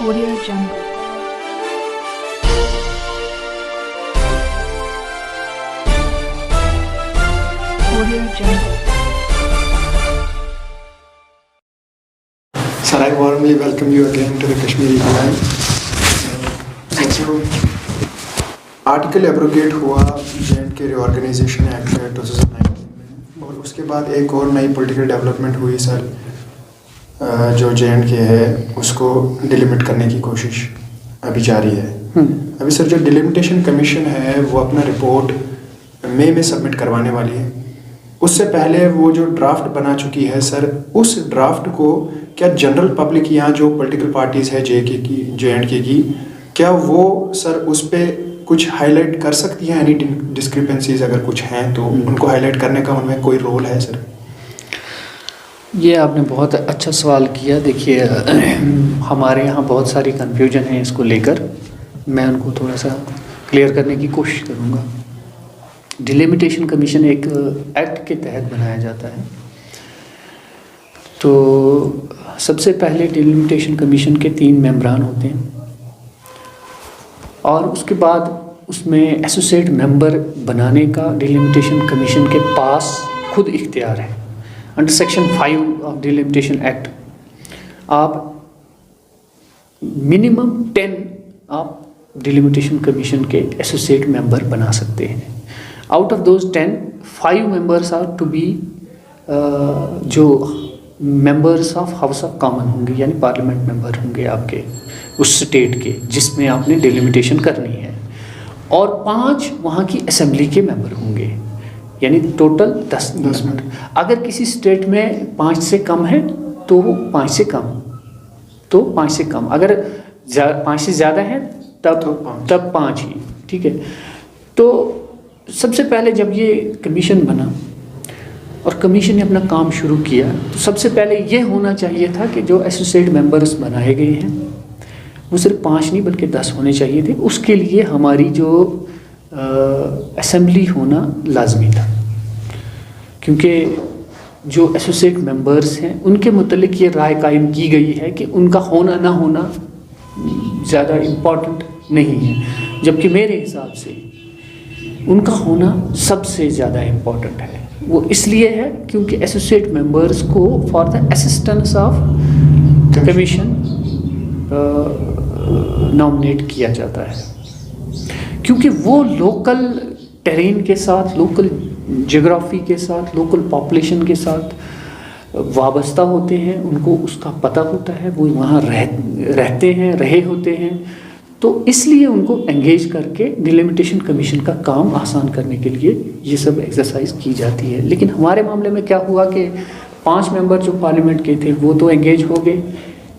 Audio Jungle. Audio Jungle. Sir, I warmly welcome you again to the Kashmiri Live. जो article abrogate हुआ J&K reorganisation act 2019 में, और उसके बाद एक और नई पॉलिटिकल डेवलपमेंट हुई सर, जो J&K है उसको डिलिमिट करने की कोशिश अभी जारी है। अभी सर जो डिलिमिटेशन कमीशन है वो अपना रिपोर्ट मई में सबमिट करवाने वाली है। उससे पहले वो जो ड्राफ्ट बना चुकी है सर, उस ड्राफ्ट को क्या जनरल पब्लिक या जो पॉलिटिकल पार्टीज़ है J&K की, क्या वो सर उस पर कुछ हाईलाइट कर सकती हैं? एनी डिस्क्रिपेंसीज अगर कुछ हैं तो उनको हाईलाइट करने का उनमें कोई रोल है सर? ये आपने बहुत अच्छा सवाल किया। देखिए, हमारे यहाँ बहुत सारी कन्फ्यूजन है इसको लेकर, मैं उनको थोड़ा सा क्लियर करने की कोशिश करूँगा। डिलिमिटेशन कमीशन एक एक्ट के तहत बनाया जाता है। तो सबसे पहले डिलिमिटेशन कमीशन के 3 मेंबरान होते हैं, और उसके बाद उसमें एसोसिएट मेंबर बनाने का डिलिमिटेशन कमीशन के पास खुद इख्तियार है। Under section 5 of delimitation act आप मिनिमम 10 आप डिलिमिटेशन कमीशन के एसोसिएट मेंबर बना सकते हैं। Out of those 10, 5 members are to be जो members of House of Common होंगे, यानी पार्लियामेंट मेंबर होंगे आपके उस स्टेट के जिसमें आपने डिलिमिटेशन करनी है, और 5 वहाँ की असेंबली के मेंबर होंगे, यानी टोटल 10 मेंबर। अगर किसी स्टेट में 5 से कम है तो 5 से कम, तो 5 से कम, अगर 5 से ज़्यादा है तब 5 ही, ठीक है। तो सबसे पहले जब ये कमीशन बना और कमीशन ने अपना काम शुरू किया, तो सबसे पहले ये होना चाहिए था कि जो एसोसिएट मेंबर्स बनाए गए हैं वो सिर्फ 5 नहीं बल्कि 10 होने चाहिए थे। उसके लिए हमारी जो असेंबली होना लाजमी था, क्योंकि जो एसोसिएट मेंबर्स हैं उनके मुतल्लिक ये राय कायम की गई है कि उनका होना ना होना ज़्यादा इम्पॉर्टेंट नहीं है, जबकि मेरे हिसाब से उनका होना सबसे ज़्यादा इम्पॉर्टेंट है। वो इसलिए है क्योंकि एसोसिएट मेंबर्स को for the assistance of commission nominate किया जाता है, क्योंकि वो लोकल टेरेन के साथ, लोकल ज्योग्राफी के साथ, लोकल पॉपुलेशन के साथ वाबस्ता होते हैं, उनको उसका पता होता है, वो वहाँ रहते हैं, रहे होते हैं, तो इसलिए उनको एंगेज करके डिलिमिटेशन कमीशन का काम आसान करने के लिए ये सब एक्सरसाइज की जाती है। लेकिन हमारे मामले में क्या हुआ कि 5 मेंबर जो पार्लियामेंट के थे वो तो एंगेज हो गए,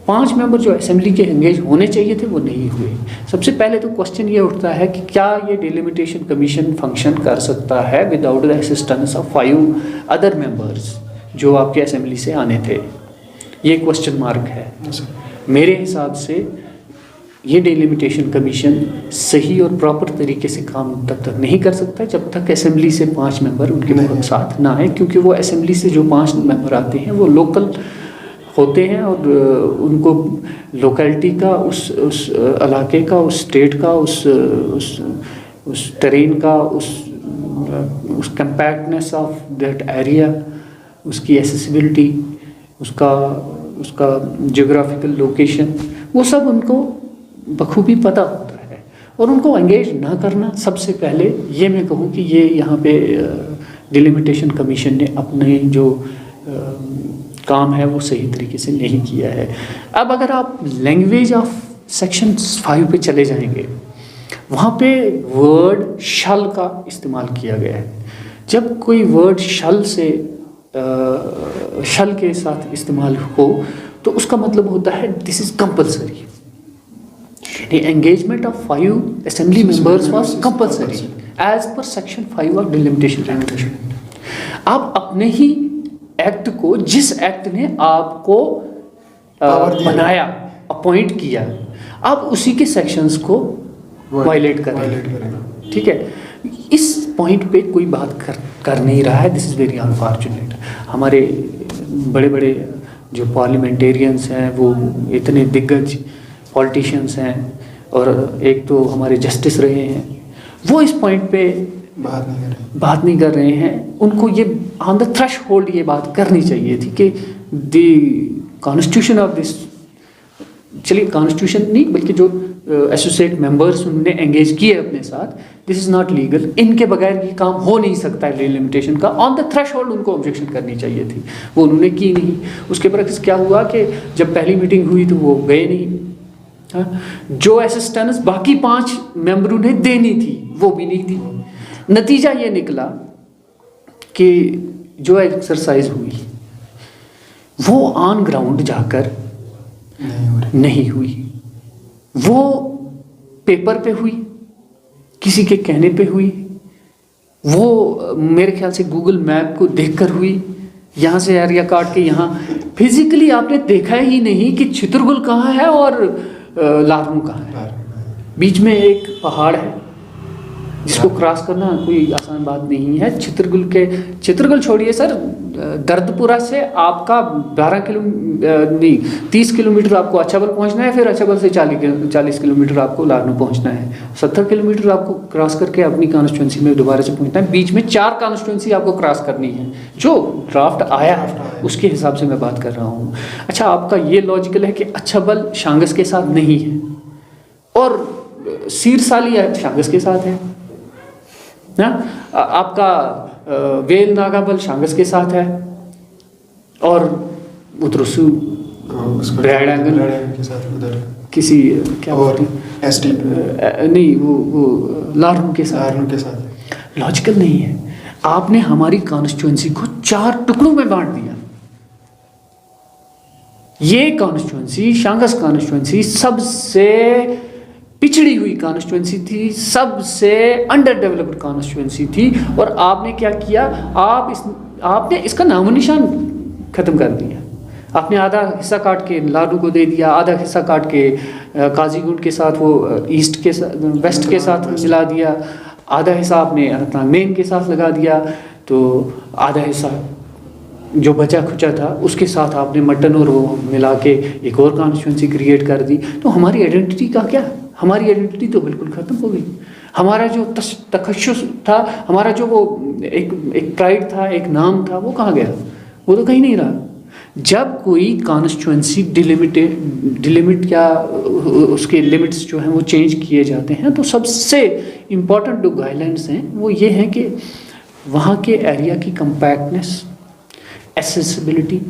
5 मेंबर जो असेंबली के एंगेज होने चाहिए थे वो नहीं हुए। सबसे पहले तो क्वेश्चन ये उठता है कि क्या ये डिलिमिटेशन कमीशन फंक्शन कर सकता है without the assistance of 5 other members जो आपके असेंबली से आने थे? ये क्वेश्चन मार्क है। मेरे हिसाब से ये डिलिमिटेशन कमीशन सही और प्रॉपर तरीके से काम तब तक नहीं कर सकता जब तक असेंबली से 5 मेंबर उनके साथ ना आए, क्योंकि वो असेंबली से जो 5 मेंबर आते हैं वो लोकल होते हैं और उनको लोकेलिटी का, उस इलाके का, उस स्टेट का, उस टेरेन का, उस कंपैक्टनेस ऑफ दैट एरिया, उसकी एसेसिबिलिटी, उसका ज्योग्राफिकल लोकेशन, वो सब उनको बखूबी पता होता है। और उनको एंगेज ना करना, सबसे पहले ये मैं कहूँ कि ये यहाँ पे डिलिमिटेशन कमीशन ने अपने जो काम है वो सही तरीके से नहीं किया है। अब अगर आप लैंग्वेज ऑफ सेक्शन 5 पे चले जाएंगे, वहाँ पे वर्ड शल का इस्तेमाल किया गया है। जब कोई वर्ड शल के साथ इस्तेमाल हो तो उसका मतलब होता है this is compulsory. The engagement of 5 assembly members was compulsory as per section 5 of delimitation act। आप अपने ही एक्ट को, जिस एक्ट ने आपको बनाया, अपॉइंट किया, आप उसी के सेक्शंस को वायलेट कर रहे हैं, ठीक है। इस पॉइंट पे कोई बात कर नहीं रहा है। This is very unfortunate. हमारे बड़े बड़े जो पार्लियामेंटेरियंस हैं वो इतने दिग्गज पॉलिटिशियंस हैं और एक तो हमारे जस्टिस रहे हैं, वो इस पॉइंट पे बात नहीं कर रहे हैं। उनको ये ऑन द थ्रेशोल्ड ये बात करनी चाहिए थी कि द कॉन्स्टिट्यूशन ऑफ दिस, चलिए कॉन्स्टिट्यूशन नहीं बल्कि जो एसोसिएट मेंबर्स उन्होंने एंगेज किए अपने साथ, दिस इज़ नॉट लीगल, इनके बगैर ये काम हो नहीं सकता है लिमिटेशन का। ऑन द थ्रेशोल्ड उनको ऑब्जेक्शन करनी चाहिए थी, वो उन्होंने की नहीं। उसके बाद क्या हुआ कि जब पहली मीटिंग हुई तो वो गए नहीं। हाँ? जो असिस्टेंस बाकी 5 मेंबरों ने देनी थी वो भी नहीं दी। नतीजा ये निकला कि जो एक्सरसाइज हुई वो ऑन ग्राउंड जाकर नहीं हुई, वो पेपर पे हुई, किसी के कहने पे हुई, वो मेरे ख्याल से गूगल मैप को देखकर हुई, यहाँ से एरिया काट के यहाँ फिजिकली आपने देखा ही नहीं कि चित्रगुल कहाँ है और लारनू कहाँ है। बीच में एक पहाड़ है जिसको क्रॉस करना कोई आसान बात नहीं है। चित्रगुल छोड़िए सर, दर्दपुरा से आपका 30 किलोमीटर आपको अछाबल पहुंचना है, फिर अछाबल से 40 किलोमीटर आपको लारनू पहुंचना है, 70 किलोमीटर आपको क्रॉस करके अपनी कॉन्स्टिट्यूंसी में दोबारा से पहुंचना है। बीच में 4 कॉन्स्टिट्यूंसी आपको क्रॉस करनी है। जो ड्राफ्ट आया है उसके हिसाब से मैं बात कर रहा हूँ। अच्छा, आपका ये लॉजिकल है कि अछाबल शांगस के साथ नहीं है और सीरसाली शांगस के साथ है ना, आपका वेल नागाबल शांगस के साथ है और उधरसू ब्रैडांगन के साथ उधर किसी क्या और एसटी नहीं वो लारनू के साथ लॉजिकल नहीं है। आपने हमारी कॉन्स्टिट्यूंसी को 4 टुकड़ों में बांट दिया। ये कॉन्स्टिट्यूंसी शांगस कॉन्स्टिट्यूंसी सबसे पिछड़ी हुई कॉन्स्टिट्यूंसी थी, सबसे अंडर डेवलप्ड कॉन्स्टिट्यूंसी थी, और आपने क्या किया, आपने इसका नामो निशान खत्म कर दिया। आपने आधा हिस्सा काट के लारनू को दे दिया, आधा हिस्सा काट के काजीगुंड के साथ वो ईस्ट के वेस्ट के साथ मिला दिया, आधा हिस्सा आपने अनंतनाग मेन के साथ लगा दिया, तो आधा हिस्सा जो बचा खुचा था उसके साथ आपने मटन और वो मिला के एक और कॉन्स्टिट्यूंसी क्रिएट कर दी। तो हमारी आइडेंटिटी का क्या? हमारी आइडेंटिटी तो बिल्कुल ख़त्म हो गई। हमारा जो तखश्शुस था, हमारा जो वो एक प्राइड था, एक नाम था, वो कहाँ गया? वो तो कहीं नहीं रहा। जब कोई कॉन्स्टिट्यूंसी डिलिमिट या उसके लिमिट्स जो हैं वो चेंज किए जाते हैं, तो सबसे इम्पॉर्टेंट जो गाइडलाइंस हैं वो ये हैं कि वहाँ के एरिया की कम्पैक्टनेस, एक्सेसिबिलिटी,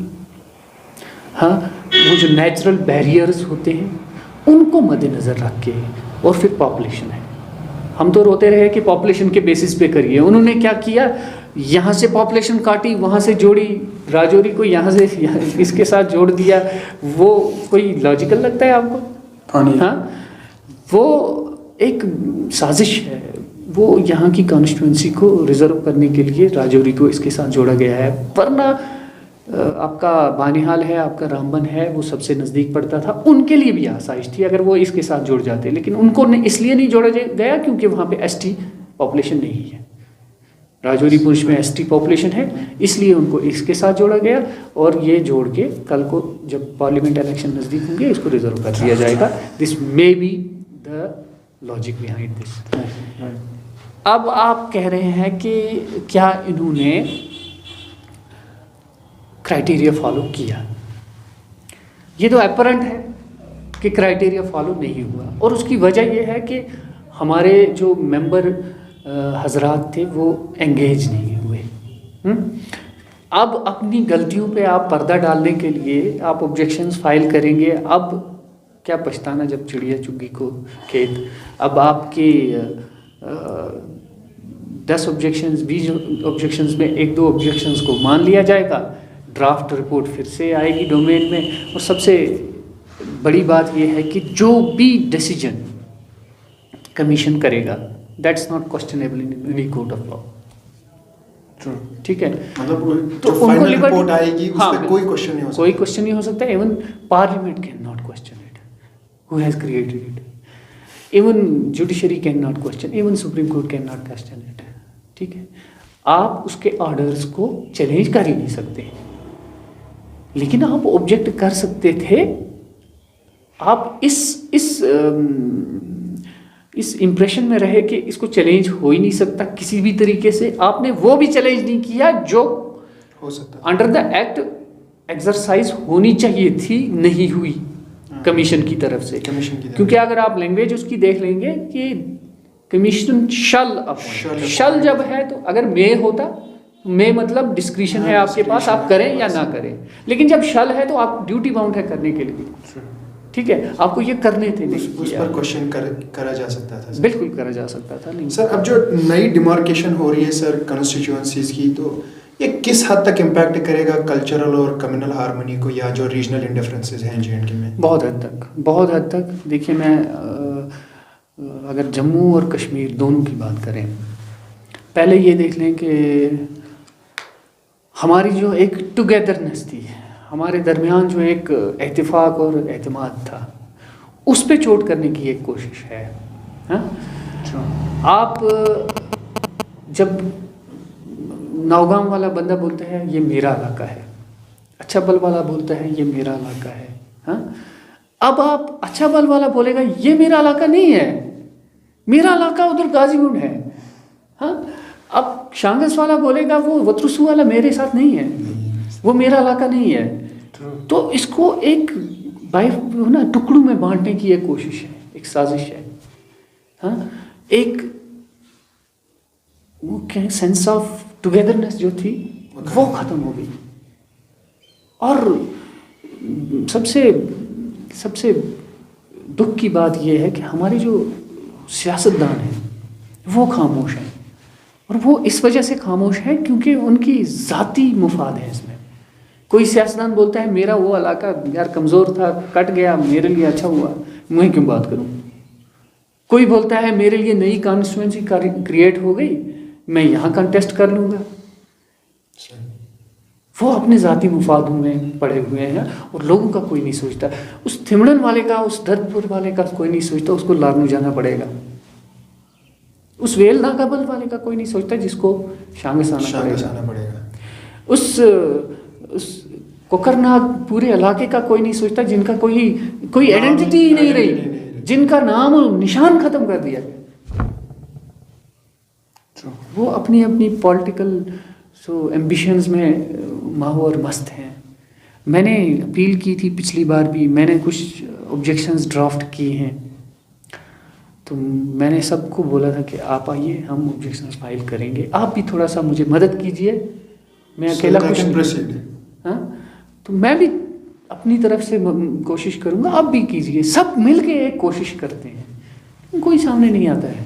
हाँ, वो जो नेचुरल बैरियर्स होते हैं उनको मद्देनज़र रख के, और फिर पॉपुलेशन है। हम तो रोते रहे कि पॉपुलेशन के बेसिस पे करिए, उन्होंने क्या किया, यहाँ से पॉपुलेशन काटी, वहाँ से जोड़ी, राजौरी को यहाँ से इसके साथ जोड़ दिया। वो कोई लॉजिकल लगता है आपको? हाँ, वो एक साजिश है। वो यहाँ की कॉन्स्टिट्यूंसी को रिजर्व करने के लिए राजौरी को इसके साथ जोड़ा गया है, वरना आपका बानिहाल है, आपका रामबन है, वो सबसे नज़दीक पड़ता था, उनके लिए भी आसाइश थी अगर वो इसके साथ जुड़ जाते, लेकिन उनको इसलिए नहीं जोड़ा गया क्योंकि वहाँ पे एसटी पॉपुलेशन नहीं है। राजौरी पुंछ में एसटी पॉपुलेशन है, इसलिए उनको इसके साथ जोड़ा गया, और ये जोड़ के कल को जब पार्लियामेंट इलेक्शन नज़दीक होंगे इसको रिजर्व कर दिया जाएगा। This may be the logic behind this. अब आप कह रहे हैं कि क्या इन्होंने क्राइटेरिया फॉलो किया? ये तो अपरेंट है कि क्राइटेरिया फॉलो नहीं हुआ, और उसकी वजह यह है कि हमारे जो मेंबर हजरात थे वो एंगेज नहीं हुए। अब अपनी गलतियों पे आप पर्दा डालने के लिए आप ऑब्जेक्शंस फाइल करेंगे। अब क्या पछताना जब चिड़िया चुग्गी को खेत। अब आपके 10 ऑब्जेक्शंस 20 ऑब्जेक्शंस में 1-2 ऑब्जेक्शंस को मान लिया जाएगा, ड्राफ्ट रिपोर्ट फिर से आएगी डोमेन में, और सबसे बड़ी बात यह है कि जो भी डिसीजन कमीशन करेगा that's not questionable in any court of law. ठीक है, मतलब तो जो फाइनल रिपोर्ट आएगी उस पे कोई क्वेश्चन नहीं हो सकता, कोई क्वेश्चन नहीं हो सकता। Even parliament can not question it, who has created it, even judiciary can not question, even supreme court can not question it. ठीक है, आप उसके ऑर्डर्स को चैलेंज कर ही नहीं सकते, लेकिन आप ऑब्जेक्ट कर सकते थे आप इस इम्प्रेशन में रहे कि इसको चैलेंज हो ही नहीं सकता किसी भी तरीके से। आपने वो भी चैलेंज नहीं किया जो हो सकता अंडर द एक्ट एक्सरसाइज होनी चाहिए थी, नहीं हुई कमीशन की तरफ से। कमीशन की तरफ। क्योंकि अगर आप लैंग्वेज उसकी देख लेंगे कि कमीशन शल अपॉइंट, शल जब है तो अगर मे होता, मे मतलब डिस्क्रिशन है आपके पास, आप करें या ना करें। लेकिन जब शल है तो आप ड्यूटी बाउंड है करने के लिए, ठीक है, आपको ये करने थे। उस पर क्वेश्चन करा जा सकता था। बिल्कुल करा जा सकता था। नहीं सर, अब जो नई डिमार्केशन हो रही है सर कॉन्स्टिट्यूएंसीज की, तो ये किस हद तक इम्पैक्ट करेगा कल्चरल और कम्युनल हार्मनी को, या जो रीजनल इंडिफरेंसेस हैं J&K में? बहुत हद तक। देखिए, मैं अगर जम्मू और कश्मीर दोनों की बात करें, पहले ये देख लें कि हमारी जो एक टुगेदरनेस थी, हमारे दरमियान जो एक इत्तेफाक और एतमाद था, उस पे चोट करने की एक कोशिश है। हाँ? आप जब नौगाम वाला बंदा बोलता है ये मेरा इलाका है, अच्छा बल वाला बोलता है ये मेरा इलाका है। हाँ? अब आप अच्छा बल वाला बोलेगा ये मेरा इलाका नहीं है, मेरा इलाका उधर गाजीपुर है। हाँ? अब शांगस वाला बोलेगा वो वतरुसु वाला मेरे साथ नहीं है, वो मेरा इलाका नहीं है। तो इसको एक ना टुकड़ों में बांटने की एक कोशिश है, एक साजिश है। हाँ? एक वो क्या सेंस ऑफ टुगेदरनेस जो थी वो खत्म हो गई। और सबसे दुख की बात यह है कि हमारे जो सियासतदान हैं वो खामोश हैं, और वो इस वजह से खामोश हैं क्योंकि उनकी ज़ाती मुफाद है इसमें। कोई सियासतदान बोलता है मेरा वो इलाका यार कमज़ोर था, कट गया, मेरे लिए अच्छा हुआ, मैं क्यों बात करूं। कोई बोलता है मेरे लिए नई कॉन्स्टिट्यूएंसी क्रिएट हो गई, मैं यहाँ कंटेस्ट कर लूँगा। वो अपने ज़ाती मुफाद में पड़े हुए हैं और लोगों का कोई नहीं सोचता। उस थिमड़न वाले का, उस दर्दपुर वाले का कोई नहीं सोचता, उसको लारनू जाना पड़ेगा। उस वेल नागाबल वाले का कोई नहीं सोचता, जिसको शांगस आना पड़ेगा। उस कोकरनाग पूरे इलाके का कोई नहीं सोचता, जिनका कोई आइडेंटिटी ही नहीं रही, जिनका नाम और निशान खत्म कर दिया गया। वो अपनी अपनी पॉलिटिकल एम्बिशंस में माहौर मस्त हैं। मैंने अपील की थी पिछली बार भी, मैंने कुछ ऑब्जेक्शंस ड्राफ्ट किए हैं, तो मैंने सबको बोला था कि आप आइए, हम ऑब्जेक्शंस फाइल करेंगे, आप भी थोड़ा सा मुझे मदद कीजिए, मैं अकेला कुछ नहीं। हाँ, तो मैं भी अपनी तरफ से कोशिश करूँगा, आप भी कीजिए, सब मिलके एक कोशिश करते हैं, कोई सामने नहीं आता है।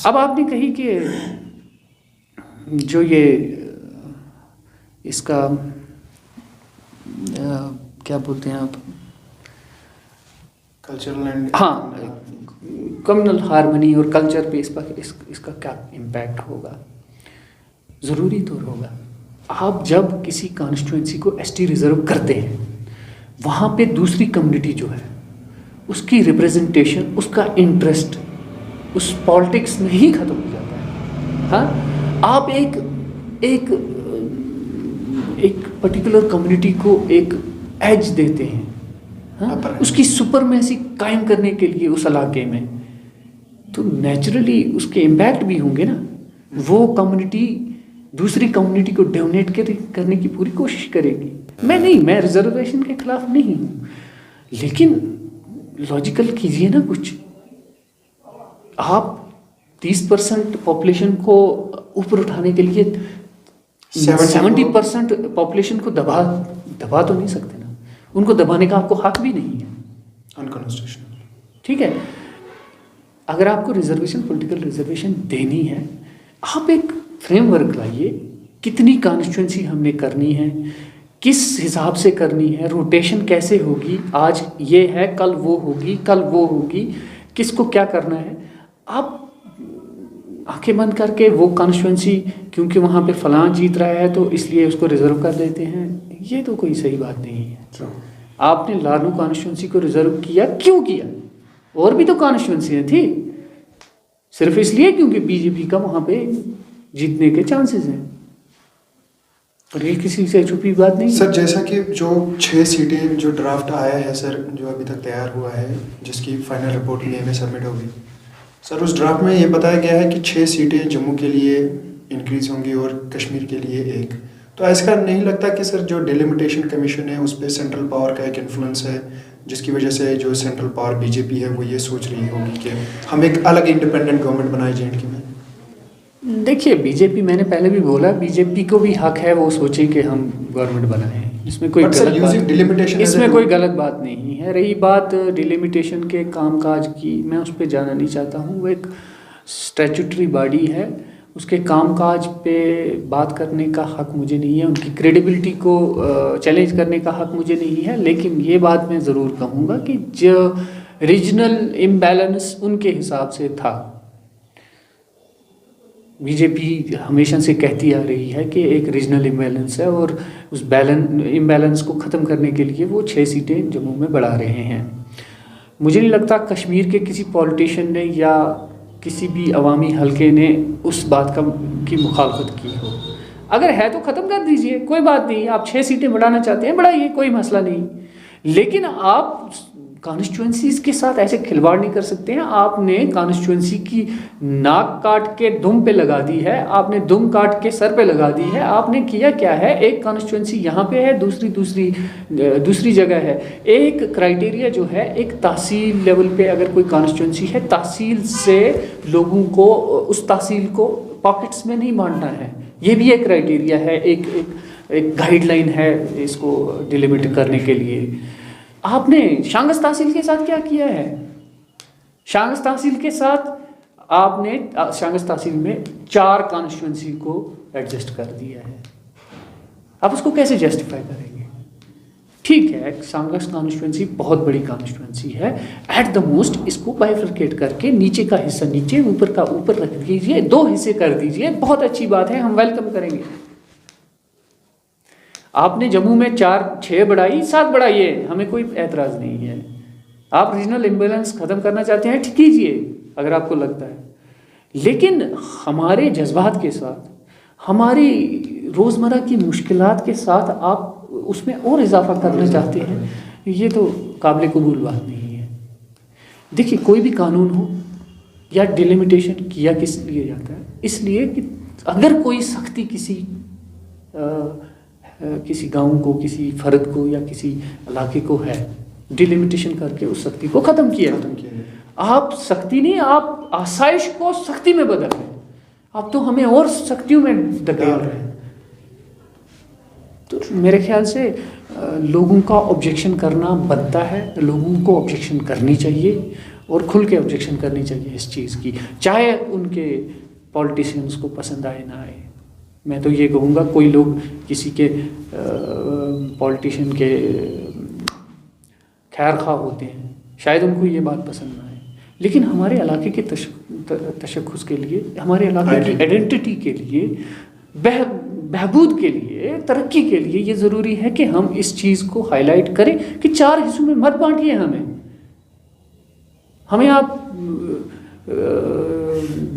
अब आपने कही कि जो ये इसका क्या बोलते हैं आप, कल्चरल एंड, हाँ, कम्युनल हार्मनी और कल्चर पे इसका क्या इम्पैक्ट होगा, ज़रूरी तो होगा। आप जब किसी कॉन्स्टिट्यूएंसी को एसटी रिजर्व करते हैं, वहाँ पे दूसरी कम्युनिटी जो है उसकी रिप्रेजेंटेशन, उसका इंटरेस्ट उस पॉलिटिक्स में ही ख़त्म हो जाता है। हाँ, आप एक पर्टिकुलर कम्युनिटी को एक एज देते हैं, हाँ, उसकी सुपरमेसी कायम करने के लिए उस इलाके में, तो नेचुरली उसके इम्पैक्ट भी होंगे ना। वो कम्युनिटी दूसरी कम्युनिटी को डोमिनेट करने की पूरी कोशिश करेगी। मैं रिजर्वेशन के खिलाफ नहीं हूँ, लेकिन लॉजिकल कीजिए ना कुछ। आप 30% पॉपुलेशन को ऊपर उठाने के लिए 70% पॉपुलेशन को दबा तो नहीं सकते ना, उनको दबाने का आपको हक भी नहीं है, अनकॉन्स्टिट्यूशनल। ठीक है, अगर आपको रिजर्वेशन, पॉलिटिकल रिजर्वेशन देनी है, आप एक फ्रेमवर्क लाइए, कितनी कॉन्स्टिट्यूएंसी हमने करनी है, किस हिसाब से करनी है, रोटेशन कैसे होगी, आज ये है कल वो होगी, कल वो होगी, किसको क्या करना है। आप आंखें बंद करके वो कॉन्स्टिट्यूएंसी, क्योंकि वहाँ पे फलां जीत रहा है तो इसलिए उसको रिजर्व कर देते हैं, ये तो कोई सही बात नहीं है। आपने लारनू कॉन्स्टिट्यूएंसी को रिजर्व किया, क्यों किया? और भी तो कॉन्स्टिट्यूएंसी थी, सिर्फ इसलिए क्योंकि बीजेपी का वहाँ पे जीतने के चांसेस हैं। और ये किसी से छुपी बात नहीं है। सर जैसा कि जो 6 सीटें जो ड्राफ्ट आया है सर, जो अभी तक तैयार हुआ है, जिसकी फाइनल रिपोर्ट मई में सबमिट होगी सर, उस ड्राफ्ट में ये बताया गया है कि 6 सीटें जम्मू के लिए इंक्रीज होंगी और कश्मीर के लिए 1। तो ऐसा नहीं लगता कि सर जो डिलिमिटेशन कमीशन है उस पर सेंट्रल पावर का एक इन्फ्लुएंस है, जिसकी वजह से जो सेंट्रल पावर बीजेपी है वो ये सोच रही होगी कि हम एक अलग इंडिपेंडेंट गवर्नमेंट बनाए J&K में? देखिए, बीजेपी, मैंने पहले भी बोला, बीजेपी को भी हक है वो सोचे कि हम गवर्नमेंट बनाएं, इसमें कोई गलत बात नहीं है। रही बात डिलिमिटेशन के कामकाज की, मैं उस पर जाना नहीं चाहता हूँ। वो एक स्टैट्यूटरी बॉडी है, उसके कामकाज पे बात करने का हक मुझे नहीं है, उनकी क्रेडिबिलिटी को चैलेंज करने का हक मुझे नहीं है। लेकिन ये बात मैं ज़रूर कहूँगा कि जो रीजनल इम्बैलेंस उनके हिसाब से था, बीजेपी हमेशा से कहती आ रही है कि एक रीजनल इम्बैलेंस है और उस इम्बैलेंस को ख़त्म करने के लिए वो 6 सीटें जम्मू में बढ़ा रहे हैं। मुझे नहीं लगता कश्मीर के किसी पॉलिटिशियन ने या किसी भी अवामी हलके ने उस बात की मुखालफत की हो। अगर है तो ख़त्म कर दीजिए, कोई बात नहीं। आप 6 सीटें बढ़ाना चाहते हैं, बढ़ाइए, कोई मसला नहीं। लेकिन आप कॉन्स्टिट्यूंसीज़ के साथ ऐसे खिलवाड़ नहीं कर सकते हैं। आपने कॉन्स्टिट्यूंसी की नाक काट के दुम पे लगा दी है, आपने दुम काट के सर पे लगा दी है। आपने किया क्या है, एक कॉन्स्टिट्यूंसी यहाँ पे है, दूसरी जगह है। एक क्राइटेरिया जो है, एक तहसील लेवल पे अगर कोई कॉन्स्टिट्यूंसी है, तहसील से लोगों को, उस तहसील को पॉकेट्स में नहीं बांटना है। ये भी एक क्राइटेरिया है, एक गाइडलाइन है इसको डिलिमिट करने के लिए। आपने शांगस तहसील के साथ क्या किया है? शांगस तहसील के साथ आपने शांगस तहसील में 4 कॉन्स्टिट्यूंसी को एडजस्ट कर दिया है। आप उसको कैसे जस्टिफाई करेंगे? ठीक है, शांगस कॉन्स्टिट्यूंसी बहुत बड़ी कॉन्स्टिट्यूंसी है, एट द मोस्ट इसको बाइफरकेट करके नीचे का हिस्सा नीचे, ऊपर का ऊपर रख दीजिए, 2 हिस्से कर दीजिए, बहुत अच्छी बात है, हम वेलकम करेंगे। आपने जम्मू में 4-6 बढ़ाई, 7 बढ़ाइए, हमें कोई एतराज़ नहीं है। आप रीजनल इम्बैलेंस ख़त्म करना चाहते हैं, ठीक कीजिए अगर आपको लगता है। लेकिन हमारे जज्बात के साथ, हमारी रोज़मर्रा की मुश्किलात के साथ आप उसमें और इजाफा करना चाहते हैं, ये तो काबिल कबूल बात नहीं है। देखिए, कोई भी कानून हो या डिलिमिटेशन किया किस लिए जाता है? इसलिए कि अगर कोई सख्ती किसी गांव को, किसी फर्द को या किसी इलाके को है, डिलिमिटेशन करके उस सख्ती को ख़त्म किया। आप सख्ती नहीं, आप आसाइश को सख्ती में बदल रहे हैं। आप तो हमें और सख्तियों में धकेल रहे हैं। तो मेरे ख्याल से लोगों का ऑब्जेक्शन करना बनता है, लोगों को ऑब्जेक्शन करनी चाहिए और खुल के ऑब्जेक्शन करनी चाहिए इस चीज़ की, चाहे उनके पॉलिटिशियंस को पसंद आए ना आए। मैं तो ये कहूँगा, कोई लोग किसी के पॉलिटिशियन के खैर खा होते हैं, शायद उनको ये बात पसंद ना आए, लेकिन हमारे इलाके के तशख़्ख़ुस के लिए, हमारे इलाके की आइडेंटिटी के लिए, बहबूद के लिए, तरक्की के लिए ये ज़रूरी है कि हम इस चीज़ को हाईलाइट करें कि 4 हिस्सों में मत बांटिए हमें आप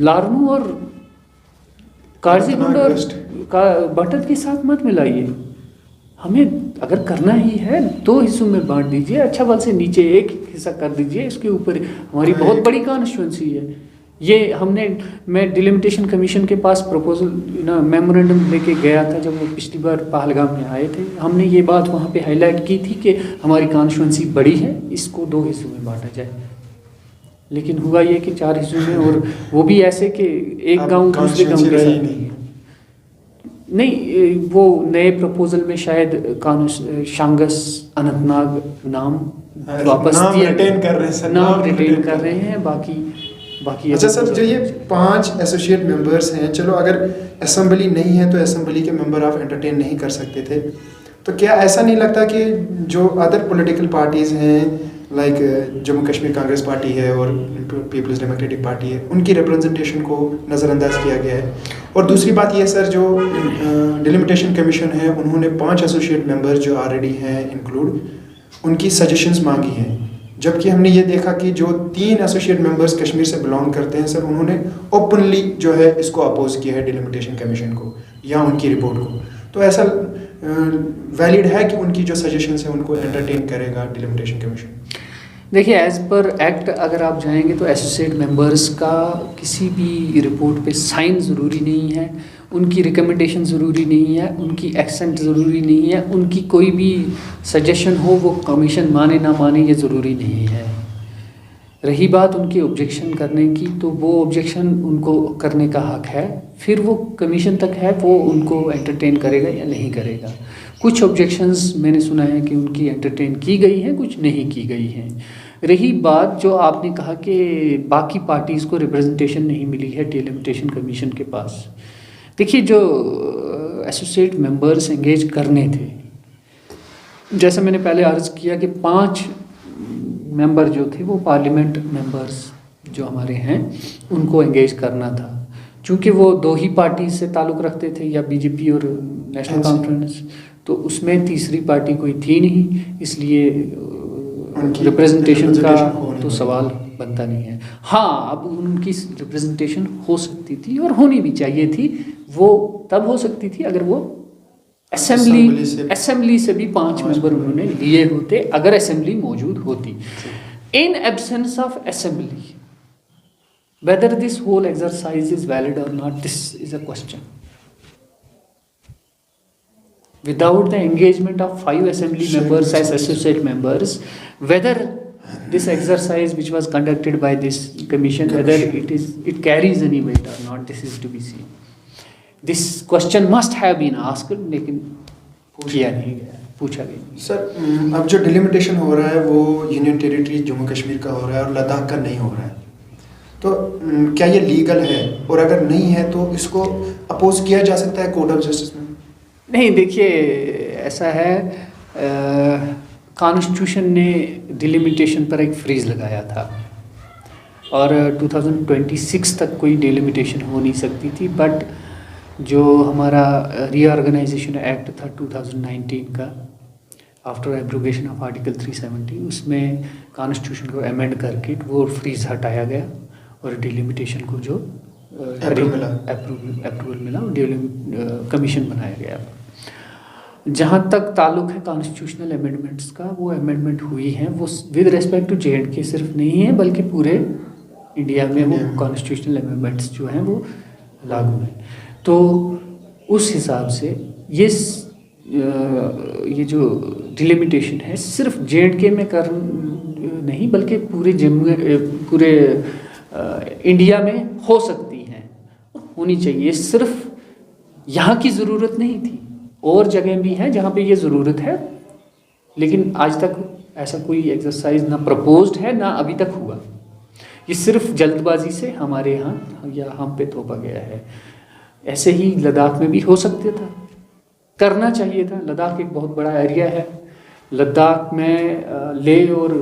लारनू और काजीगुंड और बटन के साथ मत मिलाइए। हमें अगर करना ही है 2 हिस्सों में बांट दीजिए, अच्छा बल से नीचे एक हिस्सा कर दीजिए, इसके ऊपर हमारी बहुत बड़ी कॉन्स्टिट्यूंसी है। ये मैं डिलिमिटेशन कमीशन के पास प्रपोजल मेमोरेंडम लेके गया था जब वो पिछली बार पहलगाम में आए थे। हमने ये बात वहाँ पे हाईलाइट की थी कि हमारी कॉन्स्टिट्यूंसी बड़ी है, इसको 2 हिस्सों में बांटा जाए। लेकिन हुआ ये कि 4 हिस्सों में, और वो भी ऐसे कि एक गांव दूसरे गांव के साथ नहीं। वो नए प्रपोजल में शायद शांगस अनंतनाग नाम वापस रिटेन कर रहे हैं, नाम रिटेन कर रहे हैं। बाकी अच्छा सर, जो ये 5 एसोसिएट मेंबर्स हैं, चलो अगर असेंबली नहीं है तो असेंबली के मेंबर आप एंटरटेन नहीं कर सकते थे, तो क्या ऐसा नहीं लगता कि जो अदर पॉलिटिकल पार्टीज़ हैं, लाइक जम्मू कश्मीर कांग्रेस पार्टी है और पीपल्स डेमोक्रेटिक पार्टी है, उनकी रिप्रेजेंटेशन को नज़रअंदाज किया गया है? और दूसरी बात ये सर, जो डिलिमिटेशन कमीशन है, उन्होंने 5 एसोसिएट मेंबर जो ऑलरेडी हैं इंक्लूड, उनकी सजेशंस मांगी हैं, जबकि हमने ये देखा कि जो 3 एसोसिएट मेंबर्स कश्मीर से बिलोंग करते हैं सर, उन्होंने ओपनली जो है इसको अपोज किया है डिलिमिटेशन कमीशन को या उनकी रिपोर्ट को। तो ऐसा वैलिड है कि उनकी जो सजेशंस है उनको एंटरटेन करेगा डिलिमिटेशन कमीशन? देखिए, एज पर एक्ट अगर आप जाएंगे तो एसोसिएट मेंबर्स का किसी भी रिपोर्ट पे साइन ज़रूरी नहीं है, उनकी रिकमेंडेशन ज़रूरी नहीं है, उनकी एक्सेंट ज़रूरी नहीं है, उनकी कोई भी सजेशन हो वो कमीशन माने ना माने ये ज़रूरी नहीं है। रही बात उनके ऑब्जेक्शन करने की, तो वो ऑब्जेक्शन उनको करने का हक है, फिर वो कमीशन तक है, वो उनको एंटरटेन करेगा या नहीं करेगा। कुछ ऑब्जेक्शंस मैंने सुना है कि उनकी एंटरटेन की गई हैं, कुछ नहीं की गई हैं। रही बात जो आपने कहा कि बाकी पार्टीज़ को रिप्रेजेंटेशन नहीं मिली है डिलिमिटेशन कमीशन के पास, देखिए जो एसोसिएट मेंबर्स एंगेज करने थे, जैसा मैंने पहले अर्ज़ किया कि 5 मेंबर जो थे वो पार्लियामेंट मेंबर्स जो हमारे हैं उनको एंगेज करना था। चूँकि वो 2 ही पार्टी से ताल्लुक़ रखते थे, या बीजेपी और नेशनल कॉन्फ्रेंस, तो उसमें तीसरी पार्टी कोई थी नहीं, इसलिए रिप्रेजेंटेशन का तो सवाल बनता नहीं है। हाँ, अब उनकी रिप्रेजेंटेशन हो सकती थी और होनी भी चाहिए थी। वो तब हो सकती थी अगर वो असेंबली से भी 5 मेंबर उन्होंने लिए होते, अगर असेंबली मौजूद होती। In absence of assembly, whether this whole exercise is valid और not, this is a question. Without the engagement of 5 assembly members as associate members, whether this exercise which was conducted by this commission, whether it carries any weight or not, this is to be seen. This question must have been asked, लेकिन किया नहीं गया, पूछा गया। Sir, अब जो delimitation हो रहा है वो यूनियन टेरिटरी जम्मू कश्मीर का हो रहा है और लद्दाख का नहीं हो रहा है, तो क्या ये लीगल है? और अगर नहीं है तो इसको अपोज किया जा सकता है कोर्ट ऑफ जस्टिस में? नहीं, देखिए ऐसा है, कॉन्स्टिट्यूशन ने डिलिमिटेशन पर एक फ्रीज लगाया था और 2026 तक कोई डिलिमिटेशन हो नहीं सकती थी। बट जो हमारा रीऑर्गेनाइजेशन एक्ट था 2019 का, आफ्टर एब्रोगेशन ऑफ आर्टिकल 370, उसमें कॉन्स्टिट्यूशन को अमेंड करके वो फ्रीज हटाया गया और डिलिमिटेशन को जो अप्रूवल मिला और कमीशन बनाया गया। जहाँ तक ताल्लुक़ है कॉन्स्टिट्यूशनल अमेंडमेंट्स का, वो अमेंडमेंट हुई हैं, वो विद रेस्पेक्ट टू JNK सिर्फ नहीं है बल्कि पूरे इंडिया में वो कॉन्स्टिट्यूशनल अमेंडमेंट्स जो हैं वो लागू हैं। तो उस हिसाब से ये जो डिलिमिटेशन है सिर्फ JNK में कर नहीं बल्कि पूरे इंडिया में हो सकती हैं, होनी चाहिए। सिर्फ यहाँ की ज़रूरत नहीं थी, और जगह भी हैं जहाँ पे ये ज़रूरत है, लेकिन आज तक ऐसा कोई एक्सरसाइज ना प्रपोज्ड है ना अभी तक हुआ। ये सिर्फ जल्दबाजी से हमारे यहाँ या हम पे थोपा गया है। ऐसे ही लद्दाख में भी हो सकता था, करना चाहिए था। लद्दाख एक बहुत बड़ा एरिया है। लद्दाख में लेह और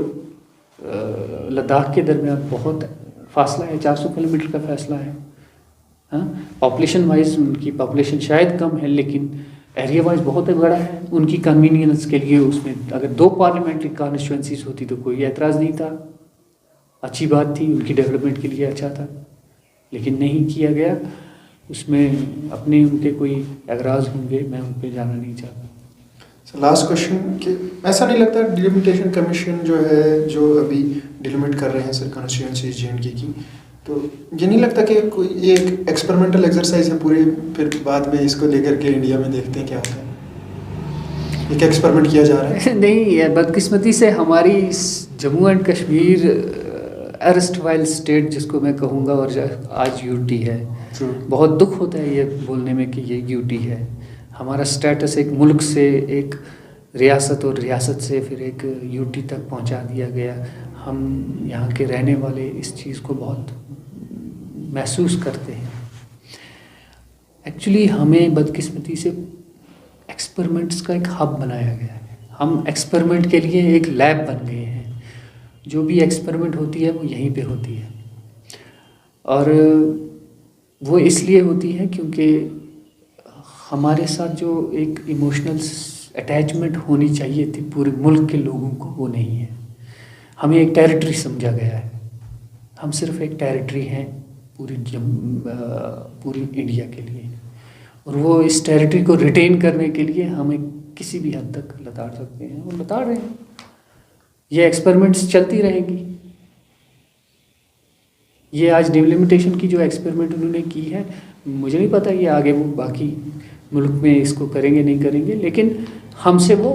लद्दाख के दरमियान बहुत फासला है, 400 किलोमीटर का फासला है। हाँ, पॉपुलेशन वाइज उनकी पॉपुलेशन शायद कम है, लेकिन एरिया वाइज बहुत बड़ा है। उनकी कन्वीनियंस के लिए उसमें अगर 2 पार्लियामेंट्री कॉन्स्टिट्यूंसीज होती तो कोई एतराज़ नहीं था, अच्छी बात थी, उनकी डेवलपमेंट के लिए अच्छा था, लेकिन नहीं किया गया। उसमें अपने उनके कोई एतराज़ होंगे, मैं उन पर जाना नहीं चाहता। लास्ट क्वेश्चन कि ऐसा नहीं लगता डिलिमिटेशन कमीशन जो है, जो अभी डिलिमिट कर रहे हैं सर कॉन्स्टिट्यूंसी JNK की, तो ये नहीं लगता कि कोई एक एक्सपेरिमेंटल एक्सरसाइज है पूरे, फिर बाद में इसको लेकर के इंडिया में देखते हैं क्या होता है, एक एक्सपेरिमेंट किया जा रहा है? नहीं, बदकिस्मती से हमारी जम्मू एंड कश्मीर एरस्टवाइल स्टेट जिसको मैं कहूँगा, और आज UT है। बहुत दुख होता है ये बोलने में कि ये UT है। हमारा स्टेटस एक मुल्क से एक रियासत और रियासत से फिर एक UT तक पहुंचा दिया गया। हम यहाँ के रहने वाले इस चीज़ को बहुत महसूस करते हैं। एक्चुअली हमें बदकिस्मती से एक्सपेरिमेंट्स का एक हब बनाया गया है। हम एक्सपेरिमेंट के लिए एक लैब बन गए हैं। जो भी एक्सपेरिमेंट होती है वो यहीं पे होती है, और वो इसलिए होती है क्योंकि हमारे साथ जो एक इमोशनल अटैचमेंट होनी चाहिए थी पूरे मुल्क के लोगों को, वो नहीं है। हमें एक टेरिटरी समझा गया है। हम सिर्फ एक टेरिटरी हैं पूरी इंडिया के लिए, और वो इस टेरिटरी को रिटेन करने के लिए हमें किसी भी हद तक लताड़ सकते हैं और लताड़ रहे हैं। ये एक्सपेरिमेंट्स चलती रहेंगी। ये आज डिलिमिटेशन की जो एक्सपेरिमेंट उन्होंने की है, मुझे नहीं पता ये आगे वो बाकी मुल्क में इसको करेंगे नहीं करेंगे, लेकिन हमसे वो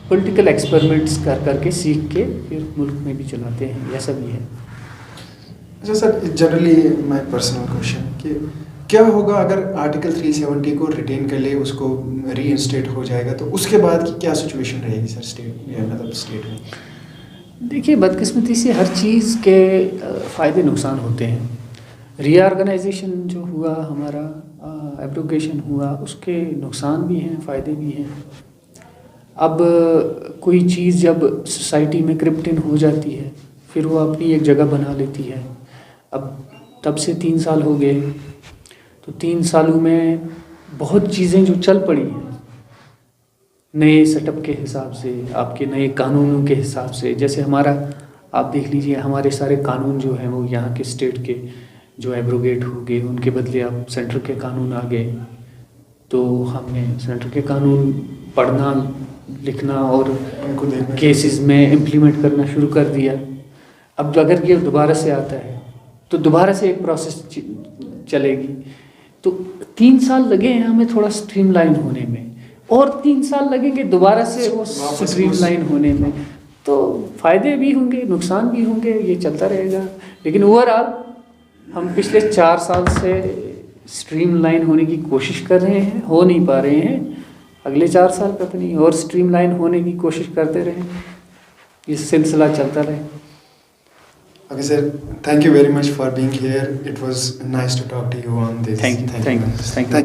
पॉलिटिकल एक्सपेरिमेंट्स कर करके सीख के फिर मुल्क में भी चलाते हैं, ऐसा भी है। अच्छा sir, generally my personal question कि क्या होगा अगर आर्टिकल 370 को रिटेन कर ले, उसको रीइंस्टेट हो जाएगा, तो उसके बाद की क्या सिचुएशन रहेगी सर स्टेट में? देखिए, बदकिस्मती से हर चीज़ के फ़ायदे नुकसान होते हैं। रीऑर्गेनाइजेशन जो हुआ हमारा, एब्रोगेशन हुआ, उसके नुकसान भी हैं, फ़ायदे भी हैं। अब कोई चीज़ जब सोसाइटी में क्रिप्ट इन हो जाती है, फिर वो अपनी एक जगह बना लेती है। अब तब से 3 साल हो गए, तो 3 सालों में बहुत चीज़ें जो चल पड़ी हैं नए सेटअप के हिसाब से, आपके नए कानूनों के हिसाब से। जैसे हमारा आप देख लीजिए, हमारे सारे कानून जो हैं वो यहाँ के स्टेट के जो एब्रोगेट हो गए, उनके बदले अब सेंटर के कानून आ गए। तो हमने सेंटर के कानून पढ़ना, लिखना और उनको देखना, केसेस में इम्प्लीमेंट करना शुरू कर दिया। अब अगर ये दोबारा से आता है तो दोबारा से एक प्रोसेस चलेगी। तो 3 साल लगे हैं हमें थोड़ा स्ट्रीमलाइन होने में, और 3 साल लगेंगे दोबारा से वो स्ट्रीमलाइन होने में। तो फ़ायदे भी होंगे, नुकसान भी होंगे, ये चलता रहेगा। लेकिन ओवरऑल हम पिछले 4 साल से स्ट्रीमलाइन होने की कोशिश कर रहे हैं, हो नहीं पा रहे हैं। अगले 4 साल पता नहीं और स्ट्रीमलाइन होने की कोशिश करते रहें, ये सिलसिला चलता रहे। Okay sir, thank you very much for being here. It was nice to talk to you on this. Thank you.